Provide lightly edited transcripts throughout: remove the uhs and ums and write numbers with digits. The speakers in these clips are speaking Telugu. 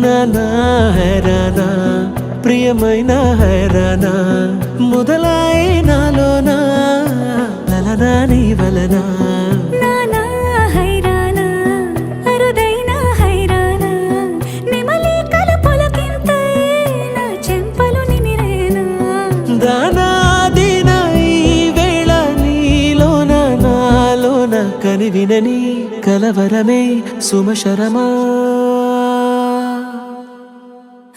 నానా హైరానా ప్రియమైన హైరానా మొదలాయి నాలోనా లలనా నీ వలనా నానా హైరానా అరుదైన హైరానా నిమలి కలుపులకింతై నా చెంపలు నిమిరేనా దానా దీనా ఈ వేళ నీలోన నాలోన కనివినని కలవరమే సుమశరమా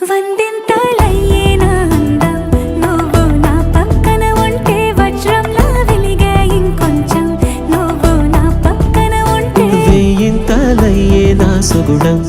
వందింతలయ్యే నా అందం నువ్వు నా పక్కన ఉంటే వజ్రంలా వెలిగే ఇంకొంచెం నువ్వు నా పక్కన ఉంటే వేయింతలయ్యే నా సుగుణం